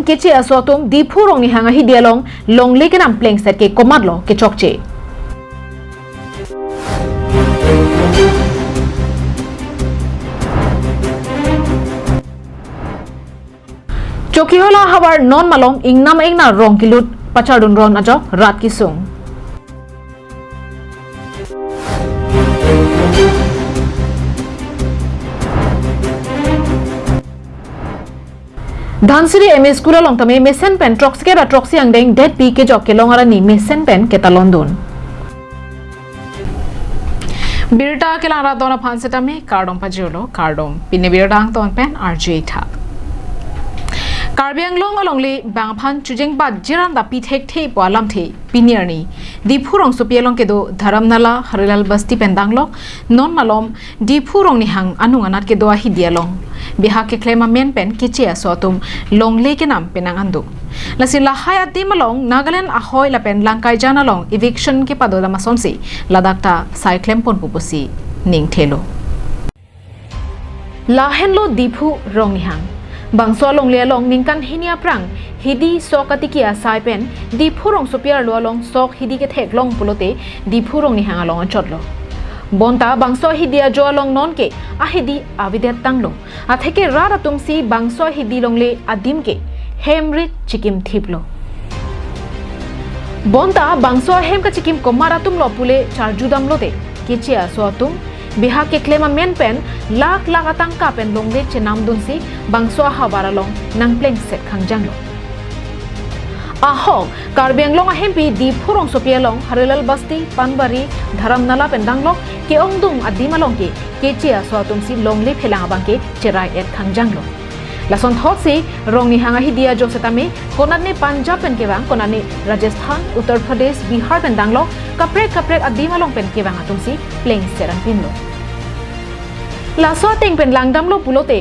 pen keche asotum dipu rong ni hanga hi dialong long le kenam pleng set ke komat lo ke chokche Chokiola habar non malong ingnam engna rong kilut pachardun ron ajo rat kisung Dhansiri MS School long tame mesen pen troxke ra troxi angdeng dead pi ke jok ke longara ni mesen pen ke talondun Birta ke lara dona phanseta me cardom pajolo cardom pinne birta ang ton pen RJ tha Karbi Anglong alongli bangphan chujeng ba jiran da pithek the palam the pinierni dipurong sopielong kedo dharamnala harilal basti pendanglok non malom dipurong ni hang anung anat kedo hi dialong biha ke klema men pen kichia sotum longle ke nam penang andu lasila haya dimalong Nagaland ahoy la pen langkai janalong eviction ke padoda masonsi ladakta cyclem pon pupusi ning thelo lahenlo dipu rong ni hang Bangso long le long ningkan hinia prang hidi sokatikia saipen di phurong sopiar lo long sok hidi ke thek long pulote di phurong ni hanga long chotlo bonta bangso hidia jo long non ke a hidi avidet tanglo a theke rara tumsi bangso hidi long le adim ke hemrit chikim thiplo bonta bangso hem ka chikim komaratum lo pule charjudam lote kichia soatum biha ke klema men pen lak atang ka pen longle chenam dunsi bangso habara long nang pleng set khangjang lo aho karbiang long ahempi di phurong sopialong harilal basti panbari dharamnala pendang lo ke ongdung adimalong ke kechia swatum si longle phelang bangke cherai et khangjang lo lason thotsi rong ni hanga hi dia josetame konane Punjab pen ke bang konane Rajasthan Uttar Pradesh Bihar pen danglo kaprek adimalong pen ke bang atumsi pleng seran pinlo laso teng pen langdam lo pulote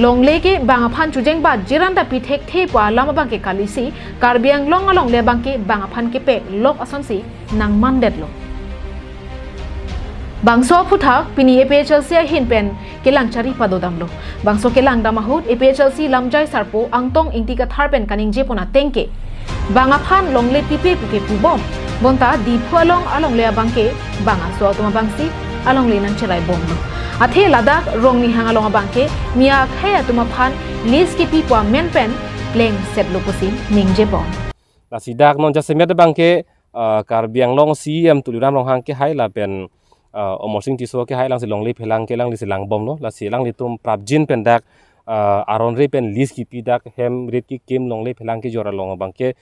longle ke bangaphan chujeng ba jiranda pithek the pa lama bangke kalisi karbiang long along le bangke bangaphan ke pe lok asonsi nang mandet lo Bangso puthak pini APHLC hin pen kelang chari padodamlo bangso kelang damahut APHLC lamjai sarpo angtong ingtika tharpen kaning jepona tengke bangaphan longle pipe puke pubom bonta diphualong along le bangke banga so tuma bangsi along le nan cherai bomlo athe ladak rong ni hangalong bangke mia khaya tuma phan lis ke pipwa men pen pleng setlo posin ningje bom la sidak non jasemet bangke karbiang long CM tuliram long hang ke haila pen omosing tiso ke hai lang si longlei phelang ke lang li silang bom no la si lang li tum prabjin pendak aron re pen lis ki pidak hem rit ki kim longlei phelang ki jora long bangke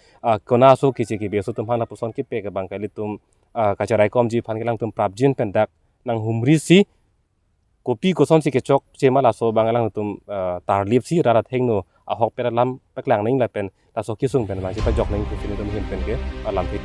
kona so ki chi ki beso tum hana puson ki pe ke bangka li tum kacharai kom ji phan ke lang tum prabjin pendak nang humri si kopi koson si ke chok chema la so bangalang tum tar lip si rara thengno ahok pera lam paklang ning la pen la so ki sung pen ma ji pa jok ning ki sin tum hin pen ke lam thi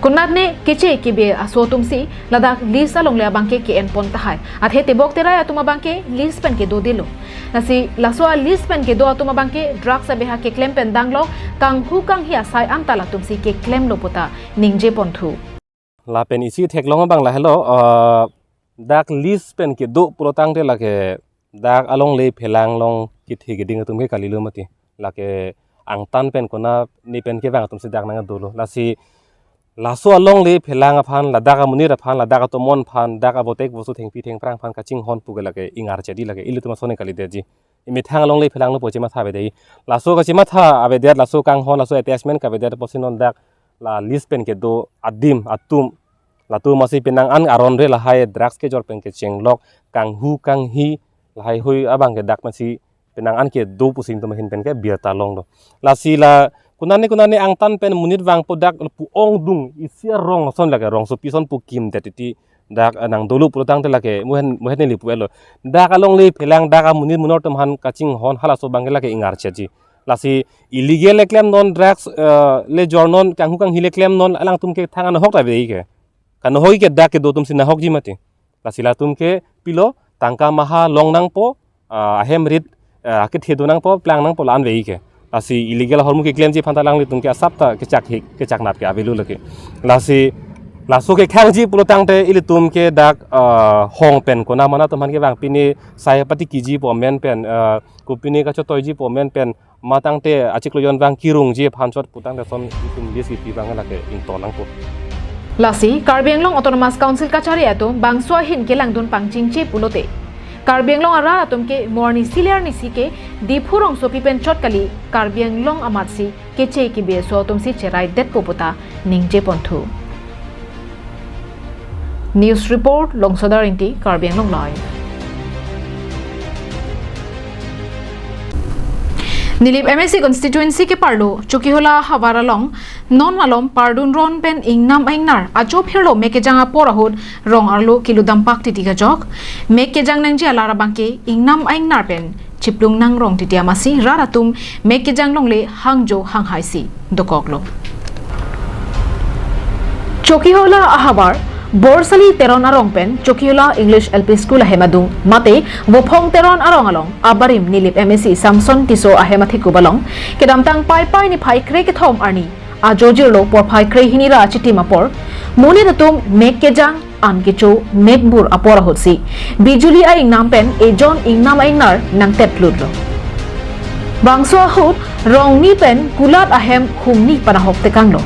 Kunat ne kece kibe asotum si ladak lis along le bangke ke en pon tahai athe tebok tera atuma bangke lis pen ke do dilo nasi laso lis pen ke do atuma bangke drugs abeha ke claim pen danglo kang hu kang hi asai antala tumsi ke claim lo pota ningje pon thu la pen isi thek long bang la hello dak lis pen ke do protang te la ke dak along le phelang long ki thi ke ding tum ke kalilo mati la ke ang tan pen kona ni pen ke bang tum si dak nang do lo la si laso along le phelang phan ladaka munira phan ladaka to mon phan daka botek bosu thengpi theng prang phan kaching hon pugelake ingar chedi lage ilituma sone kali deji imi thang along le phelang no pochima tha be dei laso ka chima tha abe der laso kang hon laso attachment ka be der posinon dak la list pen ke do adim atum latu masi penang an aron re la hai drugs ke jor pen ke chenglok kang hu kang hi la hai hui abang ke dak masi penang an ke do pusing to hin pen ke biata long do la si la kunani ang tan pen munit wang podak pu ong dung isia rong son lage rong so pison pu kim detiti dak anang dolu pulotang te lage muhen li pu elo dak along le phelang dak munit munor tum han kaching hon hala so bangela ke ingar cheji lasi illegal claim non drugs le jornon kang hukang hile claim non alang tum ke thangan hok ta be ke kan hoi ke dak ke do tum sina hok ji mati lasi la tum ke pilo tangka maha long nang po ahem rit ke thedu nang po plang nang po lan be ke lasi illegal hormu ke claim ji phanta lang li tum ke asapta ke chak nat ke avelu lake lasi lasu ke khang ji pulo tang te ili tum ke dak hong pen ko na mana toman ke bang pini sai pati kiji po men pen ku pini ka chotoi ji po men pen matang te achik lo yon bang kirung ji phanchot putang te som itum lisi pi bang la ke in to nang ko lasi Karbi Anglong Autonomous Council kachari ato bangswa hin ke langdon pangchingchi pulote Karbi Anglong ara atum ke morni siliar ni sike dipurong so pipen chotkali Karbi Anglong amatsi keche ki be so atum si cherai det poputa ningje ponthu News report Longsodar Inti Karbi Anglong Live Nilip MSC constituency ke parlo Chukihola Havaralong non malom pardun ron pen ingnam aingnar ajo phirlo mekejanga porahut rong arlo kiludam pak titika jok mekejang nang jia lara bangke ingnam aingnar pen chiplung nang rong titia masi raratum mekejang longle hangjo hanghaisi dokoklo Chukihola Ahavar Borsali teron arong pen Chokiola English LP School ahemadung mate wopong teron arong along abarim nilip MSC Samson Tiso ahemathi kubalong kedamtang pai pai ni phai kre ke thom arni ajojirlo por phai kre hinira chiti mapor moni datum mekkejang ankicho mekbur apora hotsi bijuli a ingnam pen ejon ingnam aingnar nang tetludlo Bangso hut rong ni pen kulat ahem khumni panahok tekanglo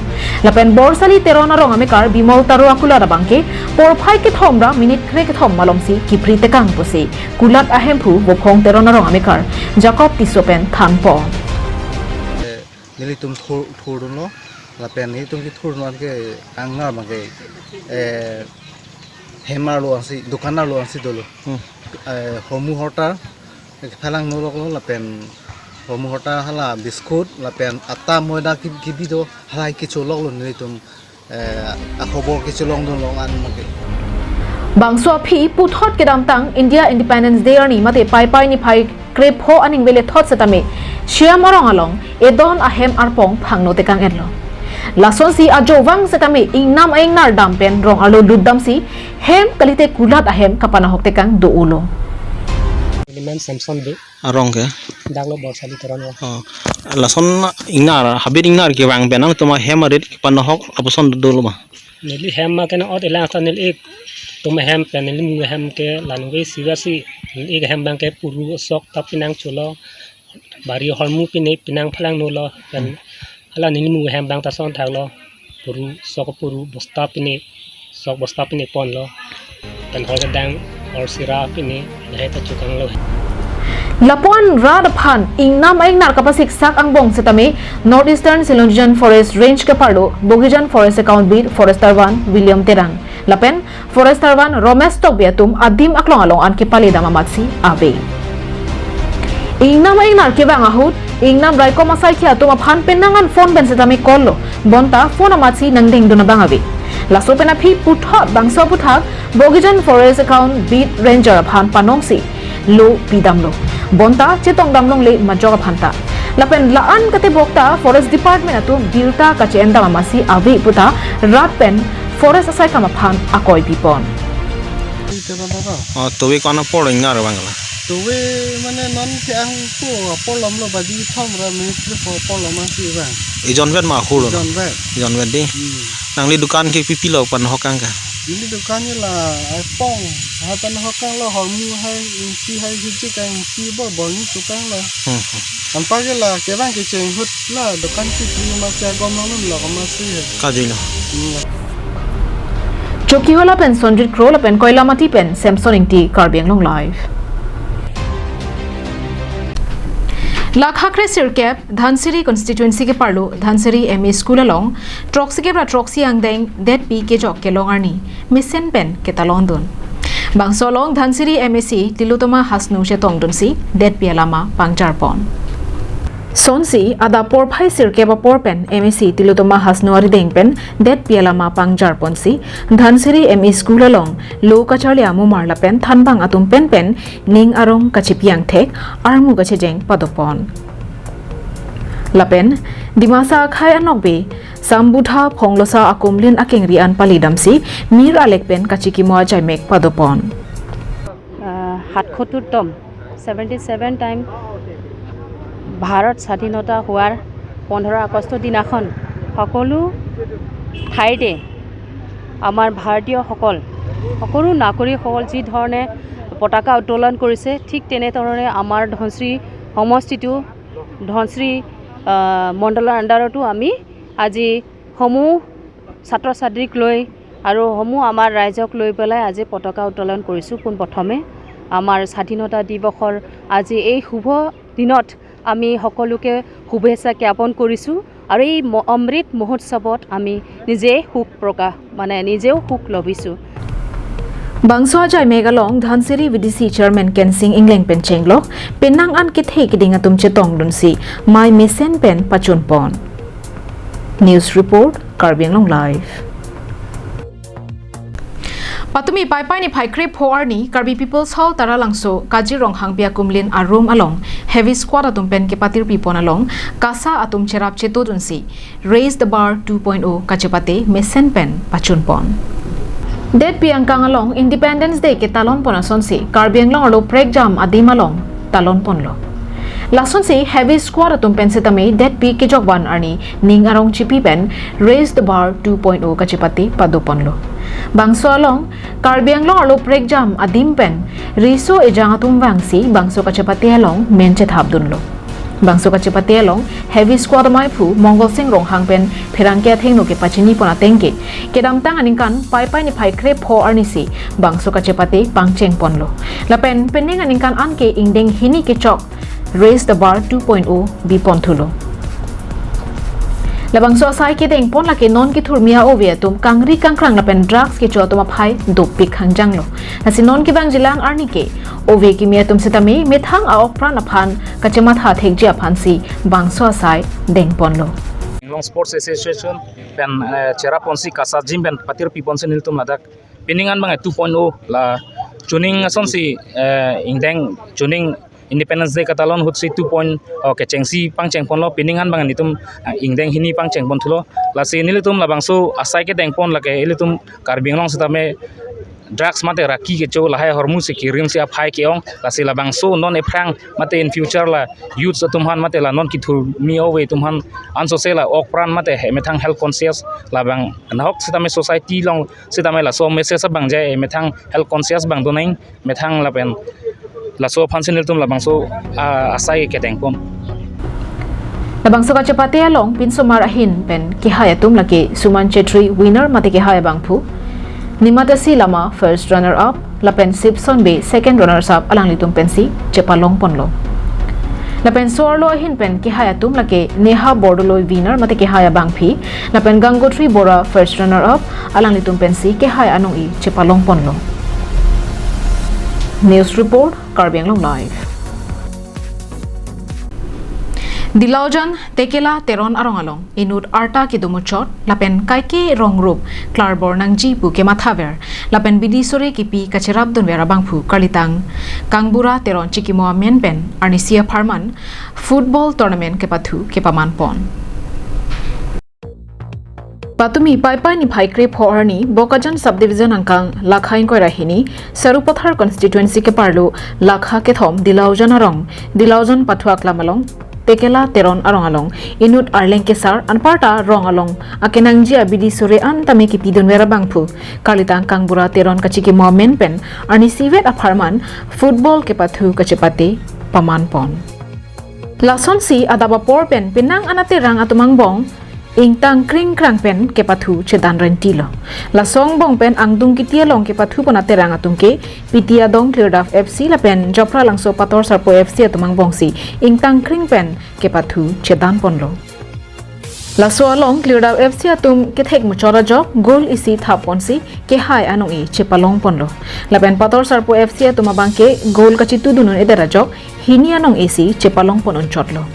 lapen borsali terona rong amekar bimol taru akula rabangke por phai ke thomra minute kre ke thom malomsi kipri tekang posi kulat ahem phu bokhong terona rong amekar jacob tisopen thanpo nili tum thurno lapen ni tum ki thurno ke angar mage hemar lo asi dukanar lo asi dolo homu hota phalang no lo lapen homu hota hala biskut lapen atta moida kibi do halai ki cholok lo ni tum khobor ki cholong don long an mage Bangso phi puthot kedam tang India Independence Day ani mate pai pai ni phai krep ho aning vele thot setame shiamorong along edon ahem arpong phangno tekang enlo lason si ajowang setame ingnam aingnar dampen rong alo luddam si hem kalite kulat ahem kapana hok tekang do ulo Liman Samson be arong ke daglo borsali teron lason ingnar habir ingnar ke bang benang tuma hemarit panohok apuson dulu mah nili hem ma kana od elang tanil ek tume hem penil mu hem ke lanwe siwasi ek hem bang ke puru sok tapinang chulo bari hormu pine pinang phalang nolo pen ala nili mu hem bang ta son thaglo puru sok puru bosta pine pon lo pen hor dang or sira pine lehe ta chukang lo Lapuan Radaphan ingnam aingnar kapasik sak angbong setame Northeastern Silunjan Forest Range ke parlo Bogijan Forest Account Beat Forester 1 William Terang lapen Forester 1 Romesh Tobiatum adim aklong along an ke palida mamatsi ave ingnam aingnar ke bang ahut ingnam raiko masai khia tuma phan penangan phone ben setame kollo bonta phone amatsi nangding duna bang ave laso pena phi puthot bangso puthak Bogijan Forest Account Beat Ranger phan panongsi lo pidamlo bonta chetong damlong le majoga phanta lapen laan kate bokta forest department atu bilta kache endama masi avi puta rat pen forest asai kama phan akoi pipon towe kona por ingnar bangla tuwe mane non ke ang po polom lo badi thomra ministry for polom asi ba ijon vet ma khulo jon vet di nangli dukan ke pipi lo panohok kang ka ini dukannya lah pong hatan hokang lo hormu hai si hai hiji kang si bor ni tukang lah tanpa ke lah ke bang ke ceng hut lah dukan si masih agom lo masih kajilo Chokiola pen Sonjit Krola pen Koilamati pen Samson Ingti Karbi Anglong Live Lakhakre Sirkep Dhansiri constituency ke parlo Dhansiri MA School along Troxy ke pra Troxy angdeng det pi ke jok ke longarni misen pen ke talondon bangso long Dhansiri MAC tilutoma hasnu she tongdon si det pi alama pangjarpon Sonsi ada por phai sirke ba por pen MAC tilutoma hasnu ari deng pen det pi alama pangjarpon si Dhansiri MA School along lo kacharlia mu marla pen thanbang atum pen ning arong kachipiang thek armu gache jeng padopon lapen dimasa khai anokbe sambutha phonglosa akumlin akengri an palidamsi mir alek pen kachiki mo jaimek padopon ৭৭তম 77 time Bharat স্বাধীনতা হোৱাৰ 15 August দিনাখন সকলো ঠাইতে আমাৰ ভাৰতীয়সকল সকলো নাগৰিকসকল যি ধৰণে পতাকা উত্তোলন কৰিছে ঠিক তেনেধৰণে আমাৰ ধনশ্ৰী সমষ্টিটো ধনশ্ৰী মণ্ডলৰ আণ্ডাৰতো আমি আজি সমূহ ছাত্ৰ ছাত্ৰীক লৈ আৰু সমূহ আমাৰ ৰাইজক লৈ পেলাই আজি পতাকা উত্তোলন কৰিছোঁ পোনপ্ৰথমে আমাৰ স্বাধীনতা দিৱসৰ আজি এই শুভ দিনত আমি সকলোকে শুভেচ্ছা জ্ঞাপন কৰিছোঁ আৰু এই অমৃত মহোৎসৱত আমি নিজেও সুখ লভিছোঁ Bangso ajay megalong Dhansiri VDC Chairman Kensing Ingling Penchenglok penang an kithe kiding atum chetong dunsi my mesen pen pachun pon. News report Karbianglong live. Patumi pai ni phai krep hoar ni Karbi People's Hall taralangso Kajirong hangbia kumlin arum along heavy squad atum pen ke patir pipon along kasa atum cherap cheto dunsi raise the bar 2.0 kachepate mesen pen pachun pon. Det piangkang along Independence Day ke talon ponason si Karbianglong alo prek jam adim along talon ponlo. Lason si heavy squad atum pen setame det pi ke jogban arni ning arong chipi pen raise the bar 2.0 kachepate padu ponlo. Bangso along Karbianglong alo prek jam adim pen riso ejang atum wangsi bangso kachepate along menche thabdunlo. Bangso kachepate along heavy squad mai phu Mongol Singh rong hang pen pherangkia thengno ke pachini pona tengke kedam tang aninkan pai ni phai krep pho arnisi bangso kachepate pangcheng ponlo lapen pending aninkan anke ingdeng hini ke chok raise the bar 2.0 bi ponthulo labangso asai ke deng pon la ke non ki thurmia ove tum kangri kangkrang lapen drugs ke cho tuma phai dopik hangjanglo nasi non ki bang jilang arni ke ove ki mia tum setame methang a okpran aphan kachema tha thekji aphan si bangso asai deng ponlo Long Sports Association pen chera ponsi kasa gym pen patir pipon se niltum ladak piningan bang 2.0 la tuning ason si ingdeng tuning Independence Day katalon hutsi 2.0 ke chengsi pangcheng ponlo piningan bang nitum ingdeng hini pangcheng pon thulo la si nilitum la bangso asai ke deng pon la ke ilitum Karbianglong setame drugs mate raki ke cho lahai hormu se kirim se aphai ke ong la si la bangso non eprang mate in future la youth tumhan mate la non ki thur mi owe tumhan anso se la okpran mate he methang health conscious la bang nahok setame society long setame la so message bang jai methang health conscious bang donain methang la pen la so phansinil tum la bangso asai ke deng pon labangso kachepate along pinsomar ahin pen kihaya tum lake Suman Chetri winner mate kihaya bangphu Nimatasi Lama first runner up lapen Sipson Bay second runners up alang litum pensi chepalong ponlo lapen sorlo ahin pen kihaya tum lake Neha Bordoloi winner mate kihaya bangphi lapen Gangotri Bora first runner up alang litum pensi kihaya anong I chepalong ponlo News report Karbianglong live Dilaujan tekela teron arong along inut arta ki dumuchot lapen kaike ronggroup klarbor nang jipu ke mathaver lapen bidisore ki pi kacherap don vera bangphu kalitang kangbura teron chikimo menpen arnisia farman football tournament ke pathu ke paman pon Patumi pai ni phai krep horni Bokajan subdivision angkang lakhain koi rahini Sarupathar constituency ke parlo lakha ke thom Dilaujan pathuak lamalong tekela teron arong along inut arleng kesar anparta rong along akenangji abidi sore an tame ki pidon vera bangphu kalitang kangbura teron kachiki momen pen ani sivet aparman football ke pathu kachepate paman pon lason si adaba por pen pinang anate rang atumang bong ingtang kring krang pen ke pathu chedan rentilo la song bong pen angdung kitia long ke pathu pona terang atung ke pitia dong cleared of FC la pen jopra langso pator sarpo FC atumang bongsi ingtang kring pen ke pathu chedan ponlo la so along cleared of FC atum ke thek muchora jok goal isi thaponsi ke hai anong I chepalong ponlo la pen pator sarpo FC atuma bangke goal kachitu dunun edera jok hini anong isi chepalong ponon chotlo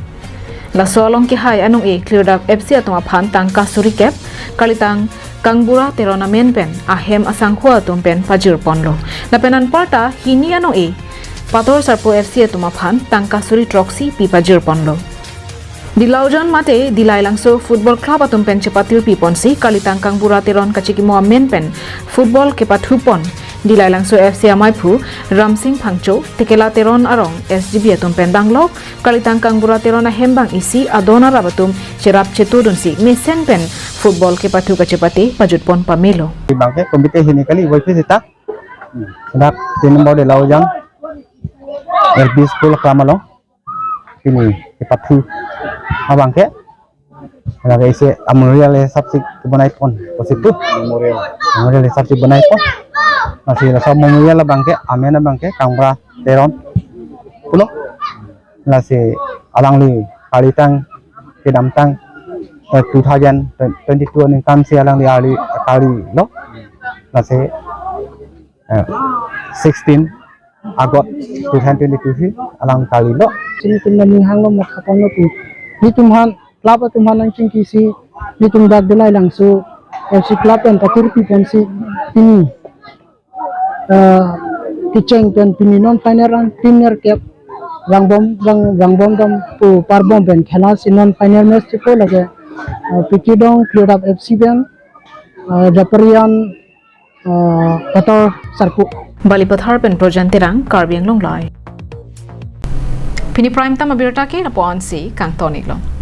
La solong ki hai anong cleared up FC atoma phan tangka suri kep kalitang kangbura terona men pen ahem asangkhwa atum pen pajir ponlo la penan parta hini anong pator sarpo FC atoma phan tangka suri troxy pi pajir ponlo Dilaujan mate dilai langso football club atum pen chepatir pi ponsi kalitang kangbura teron kachiki mo men pen football ke pathupon dilai langso FC Amaipu Ramsing Phangcho tekela teron arong SGB atum pendanglok kalitang kangbura teron a hembang isi adona rabatum cherap chetudun si mesen pen football ke patu kacepati pajutpon pamelo bangke kompetisi ini kali wifi kita dak 3 nombor de laujang LB school kamalong ini patu abangke ada isi memorial subjek kebanai pon positif memorial subjek benai pon masih rasa memorial bangke amena bangke kangbra teron pulo nasi alangli kalitang kedamtang 2022 ni kan si alang di ali kali lo nasi 16 Agot 2022 si alang kali lo sini tumnani hanglo makapon tu ni tumhan klub tumhan nang cingkisi ni tumdak delai langsu FC Club dan patir pipon si ini kiceng dan pini non final run premier cap rang bom dam pu parbom ben khela si non final match ko lage pikidong clear up FC ben japarian kator sarku Balipathar pen projantirang Karbiang Longlai Pini prime time abirata ke na ponsi kang tonik long